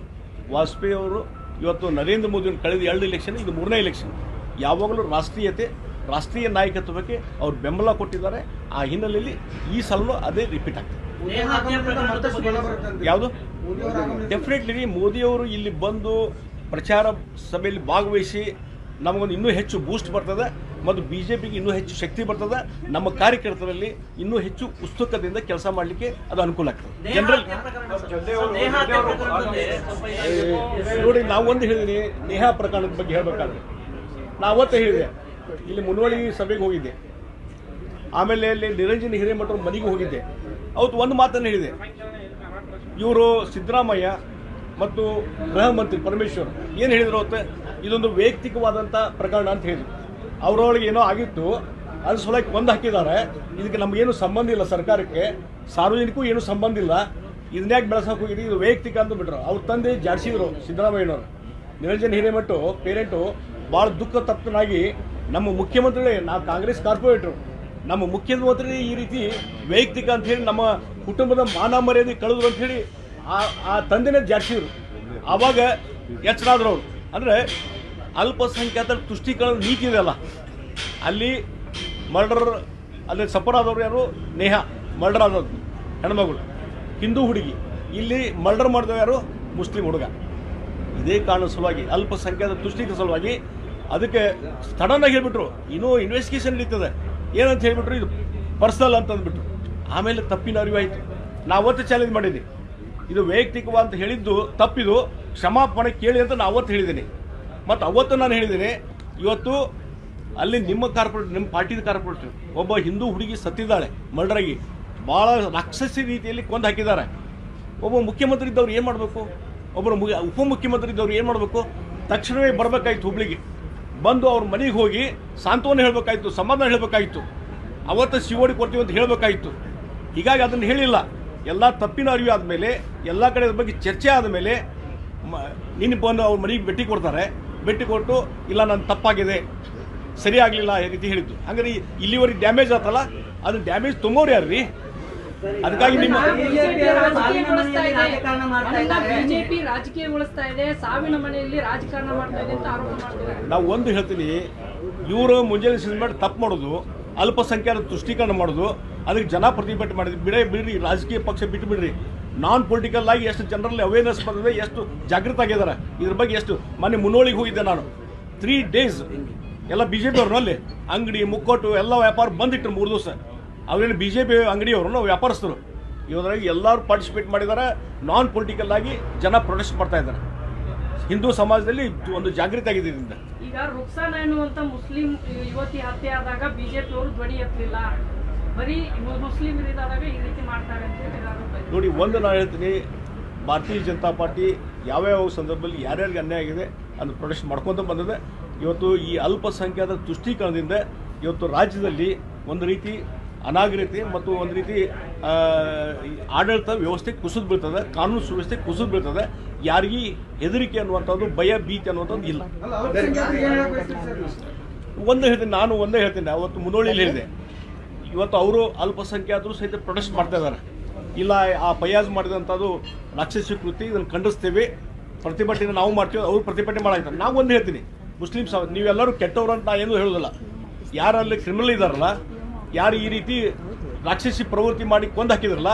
ವಾಜಪೇಯಿ ಅವರು ಇವತ್ತು ನರೇಂದ್ರ ಮೋದಿಯನ್ನು ಕಳೆದ 2 ಇಲೆಕ್ಷನ್, ಇದು 3ನೇ ಇಲೆಕ್ಷನ್, ಯಾವಾಗಲೂ ರಾಷ್ಟ್ರೀಯ ನಾಯಕತ್ವಕ್ಕೆ ಅವ್ರು ಬೆಂಬಲ ಕೊಟ್ಟಿದ್ದಾರೆ. ಆ ಹಿನ್ನೆಲೆಯಲ್ಲಿ ಈ ಸಲನೂ ಅದೇ ರಿಪೀಟ್ ಆಗ್ತದೆ. ಯಾವುದು ಡೆಫಿನೆಟ್ಲಿ ಮೋದಿಯವರು ಇಲ್ಲಿ ಬಂದು ಪ್ರಚಾರ ಸಭೆಯಲ್ಲಿ ಭಾಗವಹಿಸಿ ನಮಗೊಂದು ಇನ್ನೂ ಹೆಚ್ಚು ಬೂಸ್ಟ್ ಬರ್ತದೆ ಮತ್ತು BJPಗೆ ಇನ್ನೂ ಹೆಚ್ಚು ಶಕ್ತಿ ಬರ್ತದೆ. ನಮ್ಮ ಕಾರ್ಯಕರ್ತರಲ್ಲಿ ಇನ್ನೂ ಹೆಚ್ಚು ಉತ್ಸುಕತೆಯಿಂದ ಕೆಲಸ ಮಾಡಲಿಕ್ಕೆ ಅದು ಅನುಕೂಲ ಆಗ್ತದೆ. ಜನರಲ್ ನೋಡಿ, ನಾವು ಒಂದು ಹೇಳಿದ್ದೀನಿ, ನೇಹಾ ಪ್ರಕರಣದ ಬಗ್ಗೆ ಹೇಳಬೇಕಾದ್ರೆ ನಾ ಅವತ್ತೇ ಹೇಳಿದೆ, ಇಲ್ಲಿ ಮುನ್ನೋಳಿ ಸಭೆಗೆ ಹೋಗಿದ್ದೆ, ಆಮೇಲೆ ಅಲ್ಲಿ ನಿರಂಜನ್ ಹಿರೇಮಠ ಅವ್ರ ಮನೆಗೆ ಹೋಗಿದ್ದೆ. ಅವತ್ತು ಒಂದು ಮಾತನ್ನು ಹೇಳಿದೆ, ಇವರು ಸಿದ್ದರಾಮಯ್ಯ ಮತ್ತು ಗೃಹ ಮಂತ್ರಿ ಪರಮೇಶ್ವರ್ ಏನು ಹೇಳಿದ್ರು ಅವತ್ತು, ಇದೊಂದು ವೈಯಕ್ತಿಕವಾದಂಥ ಪ್ರಕರಣ ಅಂತ ಹೇಳಿದ್ರು. ಅವರೊಳಗೆ ಏನೋ ಆಗಿತ್ತು, ಅದ್ರ ಸಲುವಾಗಿ ಕೊಂದು ಹಾಕಿದ್ದಾರೆ, ಇದಕ್ಕೆ ನಮಗೇನು ಸಂಬಂಧ ಇಲ್ಲ, ಸರ್ಕಾರಕ್ಕೆ ಸಾರ್ವಜನಿಕೂ ಏನು ಸಂಬಂಧ ಇಲ್ಲ, ಇದನ್ಯಾಕೆ ಬೆಳೆಸೋಕೆ ಹೋಗಿದೆ, ಇದು ವೈಯಕ್ತಿಕ ಅಂತ ಬಿಟ್ರು. ಅವ್ರ ತಂದೆ ಜಾಡಿಸಿದ್ರು ಸಿದ್ದರಾಮಯ್ಯನವರು. ನಿರಂಜನ್ ಹಿರೇಮಠ ಪೇರೆಂಟು ಭಾಳ ದುಃಖ ತಪ್ತನಾಗಿ, ನಮ್ಮ ಮುಖ್ಯಮಂತ್ರಿಗಳೇ, ನಾವು ಕಾಂಗ್ರೆಸ್ ಕಾರ್ಪೊರೇಟ್ರು, ನಮ್ಮ ಮುಖ್ಯಮಂತ್ರಿ ಈ ರೀತಿ ವೈಯಕ್ತಿಕ ಅಂತ ಹೇಳಿ ನಮ್ಮ ಕುಟುಂಬದ ಮಾನ ಮರ್ಯಾದೆ ಕಳೆದ್ರು ಅಂತ ಹೇಳಿ ಆ ತಂದೆನೇ ಜಾಡಿಸಿದ್ರು. ಆವಾಗ ಎಚ್ಚರಾದ್ರು ಅವರು. ಅಂದರೆ ಅಲ್ಪಸಂಖ್ಯಾತರ ತುಷ್ಟೀಕರಣ ನೀತಿ ಇದೆಯಲ್ಲ, ಅಲ್ಲಿ ಮರ್ಡರ್, ಅಲ್ಲಿ ಸಫರ್ ಆದವರು ಯಾರು, ನೇಹಾ ಮರ್ಡರ್ ಆದದ್ದು ಹೆಣ್ಮಗಳು, ಹಿಂದೂ ಹುಡುಗಿ, ಇಲ್ಲಿ ಮರ್ಡರ್ ಮಾಡಿದವ ಯಾರು, ಮುಸ್ಲಿಂ ಹುಡುಗ. ಇದೇ ಕಾರಣ ಸಲುವಾಗಿ ಅಲ್ಪಸಂಖ್ಯಾತರ ತುಷ್ಟೀಕರಣ ಸಲುವಾಗಿ ಅದಕ್ಕೆ ಸಡನ್ನಾಗಿ ಹೇಳಿಬಿಟ್ರು, ಇನ್ನೂ ಇನ್ವೆಸ್ಟಿಗೇಷನ್ ನಡೀತದೆ ಏನಂತ ಹೇಳಿಬಿಟ್ರು, ಇದು ಪರ್ಸನಲ್ ಅಂತ ಅಂದ್ಬಿಟ್ರು. ಆಮೇಲೆ ತಪ್ಪಿನ ಅರಿವಾಯಿತು. ನಾವು ಅವತ್ತು ಚಾಲೆಂಜ್ ಮಾಡಿದ್ವಿ, ಇದು ವೈಯಕ್ತಿಕವ ಅಂತ ಹೇಳಿದ್ದು ತಪ್ಪಿದು, ಕ್ಷಮಾಪಣೆ ಕೇಳಿ ಅಂತ ನಾನು ಅವತ್ತು ಹೇಳಿದ್ದೀನಿ. ಮತ್ತು ಅವತ್ತು ನಾನು ಹೇಳಿದ್ದೀನಿ, ಇವತ್ತು ಅಲ್ಲಿ ನಿಮ್ಮ ಕಾರ್ಪೊರೇಟ್, ನಿಮ್ಮ ಪಾರ್ಟಿದ ಕಾರ್ಪೊರೇಟರ್ ಒಬ್ಬ ಹಿಂದೂ ಹುಡುಗಿ ಸತ್ತಿದ್ದಾಳೆ ಮರ್ಡರಾಗಿ, ಭಾಳ ರಾಕ್ಷಸಿ ರೀತಿಯಲ್ಲಿ ಕೊಂದು ಹಾಕಿದ್ದಾರೆ. ಒಬ್ಬ ಮುಖ್ಯಮಂತ್ರಿ ಇದ್ದವ್ರು ಏನು ಮಾಡಬೇಕು, ಒಬ್ಬರು ಉಪಮುಖ್ಯಮಂತ್ರಿ ಇದ್ದವ್ರು ಏನು ಮಾಡಬೇಕು, ತಕ್ಷಣವೇ ಬರಬೇಕಾಯ್ತು ಹುಬ್ಳಿಗೆ, ಬಂದು ಅವ್ರ ಮನೆಗೆ ಹೋಗಿ ಸಾಂತ್ವನ ಹೇಳಬೇಕಾಯ್ತು, ಸಮಾಧಾನ ಹೇಳಬೇಕಾಯ್ತು, ಅವತ್ತು ಸಿಗೋಡಿ ಕೊಡ್ತೀವಿ ಅಂತ ಹೇಳಬೇಕಾಯ್ತು. ಹೀಗಾಗಿ ಅದನ್ನು ಹೇಳಿಲ್ಲ. ಎಲ್ಲ ತಪ್ಪಿನ ಅರಿವು ಆದಮೇಲೆ, ಎಲ್ಲ ಕಡೆ ಅದ್ರ ಬಗ್ಗೆ ಚರ್ಚೆ ಆದಮೇಲೆ ನಿನ್ನ ಬಂದು ಅವ್ರ ಮನೆಗೆ ಭೇಟಿ ಕೊಡ್ತಾರೆ. ಭೇಟಿ ಕೊಟ್ಟು ಇಲ್ಲ ನನ್ನ ತಪ್ಪಾಗಿದೆ, ಸರಿ ಆಗಲಿಲ್ಲ ಈ ರೀತಿ ಹೇಳಿದ್ದು. ಹಾಗಾದ್ರೆ ಇಲ್ಲಿವರೆಗೆ ಡ್ಯಾಮೇಜ್ ಆತಲ್ಲ, ಅದು ಡ್ಯಾಮೇಜ್ ತುಂಬೋರು ಯಾರು ರೀ? ಅದಕ್ಕಾಗಿ ನಿಮ್ಮ
ಬಿಜೆಪಿ ರಾಜಕೀಯಗೊಳಿಸ್ತಾ ಇದೆ, ಸಾವಿನ ಮನೆಯಲ್ಲಿ ರಾಜಕಾರಣ ಮಾಡ್ತಾ ಇದೆ ಅಂತ ಆರೋಪ ಮಾಡ್ತಾರೆ.
ನಾವು ಒಂದು ಹೇಳ್ತೀನಿ, ಇವರು ಮುಂಜಾನೆ ಸಿದ್ಧ ಮಾಡಿ ತಪ್ಪು ಮಾಡೋದು, ಅಲ್ಪಸಂಖ್ಯಾತರ ತುಷ್ಟೀಕರಣ ಮಾಡೋದು, ಅದಕ್ಕೆ ಜನ ಪ್ರತಿಭಟನೆ ಮಾಡಿದ್ವಿ. ಬಿಡ್ರಿ, ರಾಜಕೀಯ ಪಕ್ಷ ಬಿಟ್ಟು ಬಿಡ್ರಿ. ನಾನ್ ಪೊಲಿಟಿಕಲ್ ಆಗಿ ಎಷ್ಟು ಜನರಲ್ಲಿ ಅವೇರ್ನೆಸ್ ಬಂದಿದೆ, ಎಷ್ಟು ಜಾಗೃತ ಆಗಿದ್ದಾರೆ ಇದ್ರ ಬಗ್ಗೆ. ಎಷ್ಟು ಮೊನ್ನೆ ಮುನ್ನೋಳಿಗೆ ಹೋಗಿದ್ದೆ ನಾನು, 3 days ಎಲ್ಲ BJP ಅವ್ರನ್ನ ಅಲ್ಲಿ ಅಂಗಡಿ ಮುಕ್ಕೋಟು ಎಲ್ಲ ವ್ಯಾಪಾರ ಬಂದಿಟ್ಟರು 3 ದಿವಸ. ಅವ್ರೇನು BJP ಅಂಗಡಿಯವರು ವ್ಯಾಪಾರಸ್ಥರು, ಇವರಾಗಿ ಎಲ್ಲರೂ ಪಾರ್ಟಿಸಿಪೇಟ್ ಮಾಡಿದ್ದಾರೆ. ನಾನ್ ಪೊಲಿಟಿಕಲ್ ಆಗಿ ಜನ ಪ್ರೊಟೆಸ್ಟ್ ಮಾಡ್ತಾ ಇದ್ದಾರೆ. ಹಿಂದೂ ಸಮಾಜದಲ್ಲಿ ಒಂದು ಜಾಗೃತಿ ಆಗಿದೆ ಇದರಿಂದ.
ಈಗ ರುಕ್ಸಾನಾ ಎನ್ನುವಂತ ಮುಸ್ಲಿಂ ಯುವತಿ ಹತ್ಯೆ ಆದಾಗ BJP ಅವರು ಧ್ವನಿ ಎತ್ತಲಿಲ್ಲ, ಬರೀ ಮುಸ್ಲಿಮರಿದ್ದಾದಾಗ ಈ ರೀತಿ ಮಾಡ್ತಾರೆ ಅಂತ ಹೇಳಿ
ನೋಡಿ. ಒಂದು ನಾನು ಹೇಳ್ತೀನಿ, ಭಾರತೀಯ ಜನತಾ ಪಾರ್ಟಿ ಯಾವ್ಯಾವ ಸಂದರ್ಭದಲ್ಲಿ ಯಾರ್ಯಾರಿಗೆ ಅನ್ಯಾಯ ಆಗಿದೆ ಅದು ಪ್ರೊಟೆಸ್ಟ್ ಮಾಡ್ಕೊತ ಬಂದಿದೆ. ಇವತ್ತು ಈ ಅಲ್ಪಸಂಖ್ಯಾತರ ತುಷ್ಟೀಕರಣದಿಂದ ಇವತ್ತು ರಾಜ್ಯದಲ್ಲಿ ಒಂದು ರೀತಿ ಅನಾಗರಿಕತೆ ಮತ್ತು ಒಂದು ರೀತಿ ಆಡಳಿತ ವ್ಯವಸ್ಥೆ ಕುಸಿದು ಬೀಳ್ತದೆ, ಕಾನೂನು ಸುವ್ಯವಸ್ಥೆ ಕುಸಿದು ಬೀಳ್ತದೆ. ಯಾರಿಗೂ ಹೆದರಿಕೆ ಅನ್ನುವಂಥದ್ದು, ಭಯ ಭೀತಿ ಅನ್ನುವಂಥದ್ದು ಇಲ್ಲ. ನಾನು ಒಂದೇ ಹೇಳ್ತೀನಿ, ಅವತ್ತು ಮುನ್ನೋಳಿಯಲ್ಲಿ ಹೇಳಿದೆ, ಇವತ್ತು ಅವರು ಅಲ್ಪಸಂಖ್ಯಾತರು ಸಹಿತ ಪ್ರೊಟೆಸ್ಟ್ ಮಾಡ್ತಾ ಇದ್ದಾರೆ. ಇಲ್ಲ, ಆ ಫಯಾಜ್ ಮಾಡಿದಂಥದ್ದು ರಾಕ್ಷಸಿ ಕೃತಿ, ಇದನ್ನು ಖಂಡಿಸ್ತೇವೆ, ಪ್ರತಿಭಟನೆ ನಾವು ಮಾಡ್ತೀವಿ, ಅವ್ರು ಪ್ರತಿಭಟನೆ ಮಾಡಾಕ್ತಾರೆ. ನಾವು ಒಂದು ಹೇಳ್ತೀನಿ, ಮುಸ್ಲಿಂ ನೀವೆಲ್ಲರೂ ಕೆಟ್ಟವ್ರು ಅಂತ ಏನು ಹೇಳೋದಿಲ್ಲ. ಯಾರಲ್ಲಿ ಕ್ರಿಮಿನಲ್ ಇದ್ದಾರಲ್ಲ, ಯಾರು ಈ ರೀತಿ ರಾಕ್ಷಸಿ ಪ್ರವೃತ್ತಿ ಮಾಡಿ ಕೊಂದು ಹಾಕಿದ್ರಲ್ಲ,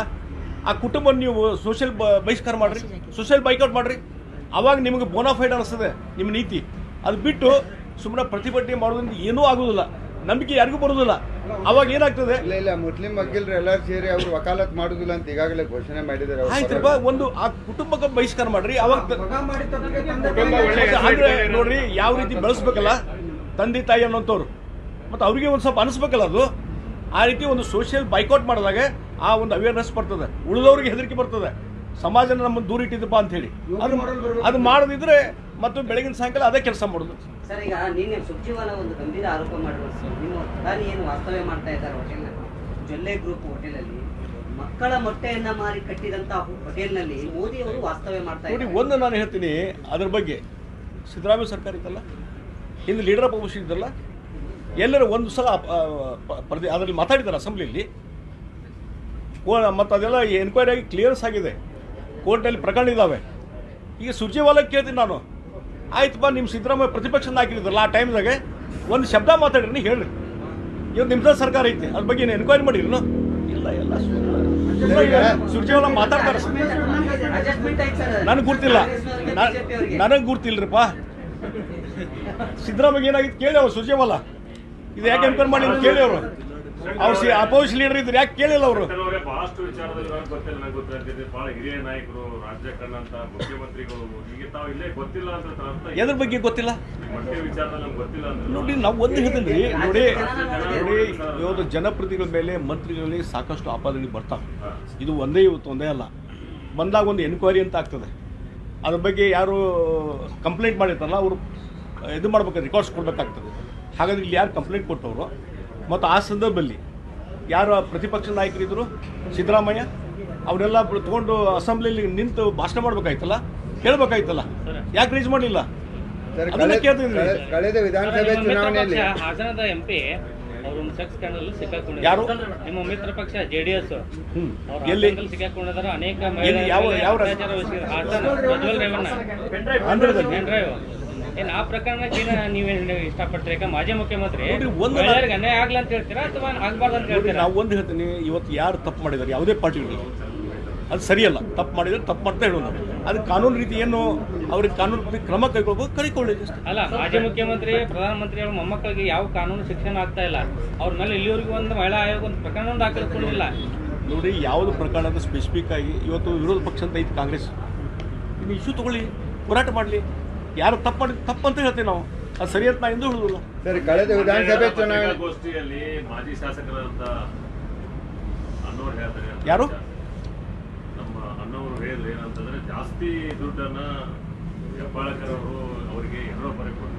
ಆ ಕುಟುಂಬ ನೀವು ಸೋಷಿಯಲ್ ಬಹಿಷ್ಕಾರ ಮಾಡಿರಿ, ಸೋಷಿಯಲ್ ಬೈಕೌಟ್ ಮಾಡಿರಿ. ಆವಾಗ ನಿಮಗೆ ಬೋನಾಫೈಡ್ ಅನಿಸ್ತದೆ ನಿಮ್ಮ ನೀತಿ. ಅದು ಬಿಟ್ಟು ಸುಮ್ಮನೆ ಪ್ರತಿಭಟನೆ ಮಾಡೋದ್ರಿಂದ ಏನೂ ಆಗೋದಿಲ್ಲ, ನಂಬಿಕೆ ಯಾರಿಗೂ ಬರೋದಿಲ್ಲ. ಅವಾಗ ಏನಾಗ್ತದೆ,
ಇಲ್ಲ ಮುಸ್ಲಿಂ ವಕೀಲರು ಎಲ್ಲರೂ ಸೇರಿ ಅವರು ವಕಾಲತ್ ಮಾಡುದಿಲ್ಲ ಅಂತ ಈಗಾಗಲೇ ಘೋಷಣೆ ಮಾಡಿದ್ದಾರೆ.
ಆಯ್ತಪ್ಪ, ಒಂದು ಆ ಕುಟುಂಬಕ್ಕೆ ಬಹಿಷ್ಕಾರ ಮಾಡ್ರಿ. ಅವಾಗ ನೋಡ್ರಿ ಯಾವ ರೀತಿ ಬೆಳೆಸ್ಬೇಕಲ್ಲ ತಂದೆ ತಾಯಿ ಅನ್ನೋಂಥವ್ರು. ಮತ್ತು ಅವರಿಗೆ ಒಂದು ಸ್ವಲ್ಪ ಅನಿಸ್ಬೇಕಲ್ಲ ಅದು. ಆ ರೀತಿ ಒಂದು ಸೋಷಿಯಲ್ ಬೈಕೌಟ್ ಮಾಡಿದಾಗ ಆ ಒಂದು ಅವೇರ್ನೆಸ್ ಬರ್ತದೆ, ಉಳಿದವ್ರಿಗೆ ಹೆದರಿಕೆ ಬರ್ತದೆ, ಸಮಾಜನ ನಮ್ಮನ್ನು ದೂರ ಇಟ್ಟಿದ್ದಪ್ಪ ಅಂಥೇಳಿ. ಅದು ಮಾಡದಿದ್ರೆ ಮತ್ತು ಬೆಳಗಿನ ಸಾಯಂಕಾಲ ಅದೇ ಕೆಲಸ ಮಾಡೋದು.
ಸರ್, ಈಗ ನಿನ್ನೆ ಸುರ್ಜೇವಾಲಾ ಒಂದು ಗಂಭೀರ ಆರೋಪ ಮಾಡುವ ನಿಮ್ಮ ಪ್ರಧಾನಿ ಏನು ವಾಸ್ತವ್ಯ ಮಾಡ್ತಾ ಇದ್ದಾರೆ ಹೋಟೆಲ್ನಲ್ಲಿ, ಜೊಲ್ಲೆ ಗ್ರೂಪ್ ಹೋಟೆಲಲ್ಲಿ ಮಕ್ಕಳ ಮೊಟ್ಟೆಯನ್ನ ಮಾರಿ ಕಟ್ಟಿದಂತ ಹೋಟೆಲ್ನಲ್ಲಿ ಮೋದಿ ಅವರು ವಾಸ್ತವ್ಯ ಮಾಡ್ತಾ
ನೋಡಿ,
ಇದ್ದಾರೆ.
ಒಂದು ನಾನು ಹೇಳ್ತೀನಿ ಅದ್ರ ಬಗ್ಗೆ. ಸಿದ್ದರಾಮಯ್ಯ ಸರ್ಕಾರ ಇತ್ತಲ್ಲ, ಹಿಂದೆ ಲೀಡರ್ ಆಫ್ ಅಪೋಸಿಷನ್ ಇದ್ದಲ್ಲ, ಎಲ್ಲರೂ ಒಂದು ಸಲ ಅದರಲ್ಲಿ ಮಾತಾಡಿದ್ದಾರೆ ಅಸೆಂಬ್ಲಿಯಲ್ಲಿ. ಮತ್ತು ಅದೆಲ್ಲ ಎನ್ಕ್ವೈರಿ ಆಗಿ ಕ್ಲಿಯರ್ಸ್ ಆಗಿದೆ, ಕೋರ್ಟ್ನಲ್ಲಿ ಪ್ರಕರಣ ಇದ್ದಾವೆ. ಈಗ ಸುರ್ಜೇವಾಲಾ ಕೇಳ್ತೀನಿ ನಾನು, ಆಯ್ತಪ್ಪ ನಿಮ್ಮ ಸಿದ್ದರಾಮಯ್ಯ ಪ್ರತಿಪಕ್ಷ ನಾಯಕರಿದ್ರಲ್ಲ ಆ ಟೈಮ್ದಾಗೆ ಒಂದು ಶಬ್ದ ಮಾತಾಡಿರಿ, ಹೇಳ್ರಿ. ಇವತ್ತು ನಿಮ್ದ ಸರ್ಕಾರ ಐತಿ, ಅದ್ರ ಬಗ್ಗೆ ಏನು ಎನ್ಕ್ವೈರಿ ಮಾಡಿರಿ? ಇಲ್ಲ, ಎಲ್ಲ ಸುರ್ಜೇವಾಲಾ ಮಾತಾಡ್ತಾರೆ.
ಅಡ್ಜಸ್ಟ್ಮೆಂಟ್ ಆಯ್ತು ಸರ್.
ನನಗೆ ಗುರ್ತಿಲ್ಲ, ನನಗೆ ಗುರ್ತಿಲ್ರಿಪ್ಪ. ಸಿದ್ದರಾಮಯ್ಯ ಏನಾಗಿತ್ತು ಕೇಳಿ ಅವ್ರು ಸುರ್ಜೇವಾಲಾ ಇದು ಯಾಕೆ ಎನ್ಕ್ವೈರಿ ಮಾಡಿ ಕೇಳಿ ಅವರು. ಅವ್ರು ಅಪೋಸಿಷನ್ ಲೀಡರ್ ಇದ್ರು, ಯಾಕೆ ಕೇಳಿಲ್ಲ ಅವರು?
ಬಹಳಷ್ಟು ವಿಚಾರದಲ್ಲಿ ಗೊತ್ತಿಲ್ಲ, ನನಗೆ ಗೊತ್ತಿಲ್ಲ. ಬಹಳ ಹಿರಿಯ ನಾಯಕರು, ರಾಜ್ಯಕಣ್ಣ ಅಂತ ಮುಖ್ಯಮಂತ್ರಿಗಳು, ಈಗ ತಾವು ಇಲ್ಲೇ ಗೊತ್ತಿಲ್ಲ ಅಂತ
ಎದ್ರ ಬಗ್ಗೆ ಗೊತ್ತಿಲ್ಲ
ಮಟ್ಟೆ ವಿಚಾರದಲ್ಲಿ ನಮ್ಗೆ ಗೊತ್ತಿಲ್ಲ ಅಂದ್ರೆ
ನೋಡಿ. ನಾವು ಒಂದು ಹೇಳ್ತೀನಿ ನೋಡಿ, ಇವತ್ತು ಜನಪ್ರತಿನಿಧಿಗಳ ಮೇಲೆ ಮಂತ್ರಿಗಳಲ್ಲಿ ಸಾಕಷ್ಟು ಆಪಾದನೆ ಬರ್ತಾವೆ. ಇದು ಒಂದೇ ಅಲ್ಲ. ಬಂದಾಗ ಒಂದು ಎನ್ಕ್ವೈರಿ ಅಂತ ಆಗ್ತದೆ, ಅದ್ರ ಬಗ್ಗೆ ಯಾರು ಕಂಪ್ಲೇಂಟ್ ಮಾಡಿರ್ತಾರಲ್ಲ ಅವರು ಇದು ಮಾಡ್ಬೇಕಾದ್ರೆ ರೆಕಾರ್ಡ್ಸ್ ಕೊಡಬೇಕಾಗ್ತದೆ. ಹಾಗಾದ್ರೆ ಇಲ್ಲಿ ಯಾರು ಕಂಪ್ಲೇಂಟ್ ಕೊಟ್ಟವರು ಮತ್ತು ಆ ಸಂದರ್ಭದಲ್ಲಿ ಯಾರು ಪ್ರತಿಪಕ್ಷ ನಾಯಕರಿದ್ದರು ಸಿದ್ದರಾಮಯ್ಯ ಅವರೆಲ್ಲ ತೊಗೊಂಡು ಅಸೆಂಬ್ಲಿಯಲ್ಲಿ ನಿಂತು ಭಾಷಣ ಮಾಡ್ಬೇಕಾಯ್ತಲ್ಲ, ಹೇಳ್ಬೇಕಾಯ್ತಲ್ಲ, ಯಾಕೆ ರೀಚ್ ಮಾಡಲಿಲ್ಲ?
ಸರ್,
ಅದನ್ನ ಕೇಳ್ತಿದ್ರಿ.
ಕಳೆದ ವಿಧಾನಸಭೆ ಚುನಾವಣೆಯಲ್ಲಿ
ಹಾಸನದ ಎಂಪಿ ಅವರು ಸೆಕ್ಸ್ ಸ್ಕ್ಯಾಂಡಲ್ ಸಿಕ್ಕಾಕೊಂಡಿದ್ದಾರೆ.
ಯಾರು?
ನಿಮ್ಮ ಮಿತ್ರ ಪಕ್ಷ ಜೆಡಿಎಸ್
ಎಲ್ಲಿ
ಸಿಕ್ಕಾಕೊಂಡಿದ್ದಾರೆ. ಅನೇಕ
ಯಾವ
ಪ್ರಜ್ವಲ್ ರೇವಣ್ಣ ಏನ್ ಆ ಪ್ರಕರಣಕ್ಕೆ ನೀವೇನು ಇಷ್ಟಪಡ್ತೀರಿ? ಯಾಕೆ ಮಾಜಿ ಮುಖ್ಯಮಂತ್ರಿ ಮಹಿಳೆಯರಿಗೆ ಅನ್ಯಾಯ ಆಗ್ಲ ಅಂತ ಹೇಳ್ತೀರಾ ಅಥವಾ ಆಗ್ಬಾರ್ದು ಅಂತ ಹೇಳ್ತೀರಾ?
ನಾವು ಒಂದು ಹೇಳ್ತೀನಿ, ಇವತ್ತು ಯಾರು ತಪ್ಪು ಮಾಡಿದ್ದಾರೆ ಯಾವುದೇ ಪಾರ್ಟಿಗಳು ಅದು ಸರಿಯಲ್ಲ. ತಪ್ಪು ಮಾಡಿದರೆ ತಪ್ಪು ಮಾಡ್ತಾ ಹೇಳೋದು ನಾವು. ಅದು ಕಾನೂನು ರೀತಿ ಏನು ಅವ್ರಿಗೆ ಕಾನೂನು ರೀತಿ ಕ್ರಮ ಕೈಗೊಳ್ಳಿ.
ಅಲ್ಲ, ಮಾಜಿ ಮುಖ್ಯಮಂತ್ರಿ ಪ್ರಧಾನಮಂತ್ರಿ ಅವ್ರ ಮೊಮ್ಮಕ್ಕಳಿಗೆ ಯಾವ ಕಾನೂನು ಶಿಕ್ಷಣ ಆಗ್ತಾ ಇಲ್ಲ. ಅವ್ರ ಮೇಲೆ ಇಲ್ಲಿವರೆಗೂ ಒಂದು ಮಹಿಳಾ ಆಯೋಗ ಒಂದು ಪ್ರಕರಣ ದಾಖಲಿಸ್ಕೊಂಡಿಲ್ಲ.
ನೋಡಿ, ಯಾವುದು ಪ್ರಕರಣ ಅಂತ ಸ್ಪೆಸಿಫಿಕ್ ಆಗಿ ಇವತ್ತು ವಿರೋಧ ಪಕ್ಷ ಅಂತ ಐತಿ ಕಾಂಗ್ರೆಸ್, ಇನ್ನು ಇಶ್ಯೂ ತಗೊಳ್ಳಿ, ಹೋರಾಟ ಮಾಡಲಿ. ಯಾರು ತಪ್ಪು ಅಂತ ಹೇಳ್ತೀವಿ ನಾವು, ಅದು ಸರಿ ಅಂತ ನಾ ಎಂದೂ ಹೇಳುದಿಲ್ಲ.
ಸರಿ, ಕಳೆದ ವಿಧಾನಸಭೆ ಚುನಾವಣೆ
ಗೋಷ್ಠಿಯಲ್ಲಿ ಮಾಜಿ ಶಾಸಕರಾದಂತ ಅನ್ನೋರು ಹೇಳ್ತಾರೆ,
ಯಾರು
ನಮ್ಮ ಅನ್ನೋರು ಹೇಳಿದ್ರೆ ಏನಂತಂದ್ರೆ ಜಾಸ್ತಿ ದುಡ್ಡನ್ನ ಹೆಬ್ಬಾಳಕರ್ ಅವರು ಅವರಿಗೆ ಎರಡೋ ಪರ ಕೊಟ್ಟರು.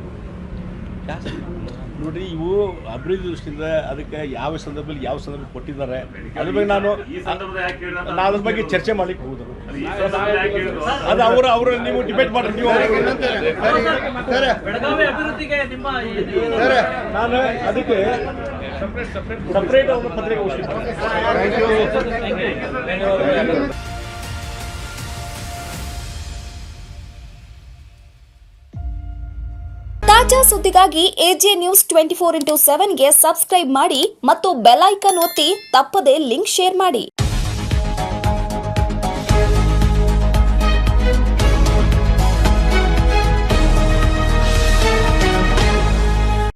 ನೋಡ್ರಿ, ಇವು ಅಭಿವೃದ್ಧಿ ದೃಷ್ಟಿಯಿಂದ ಅದಕ್ಕೆ ಯಾವ ಸಂದರ್ಭದಲ್ಲಿ ಕೊಟ್ಟಿದ್ದಾರೆ ಅದ್ರ ಬಗ್ಗೆ ನಾನು ಅದ್ರ ಬಗ್ಗೆ ಚರ್ಚೆ ಮಾಡ್ಲಿಕ್ಕೆ ಹೋದ್ರು. ಅದು ಅವರು ನೀವು ಡಿಬೇಟ್ ಮಾಡ್ರಿ. ನೀವು
ಬೆಳಗಾವಿ ಅಭಿವೃದ್ಧಿಗೆ ನಿಮ್ಮ
ನಾನು ಅದಕ್ಕೆ ಸಪ್ರೇಟ್ ಒಂದು ಪತ್ರಿಕೆ
ತಾಜಾ ಸುದ್ದಿಗಾಗಿ ಎಜೆ ನ್ಯೂಸ್ 24x7ಗೆ ಸಬ್ಸ್ಕ್ರೈಬ್ ಮಾಡಿ ಮತ್ತು ಬೆಲ್ ಐಕಾನ್ ಒತ್ತಿ ತಪ್ಪದೇ ಲಿಂಕ್ ಶೇರ್ ಮಾಡಿ.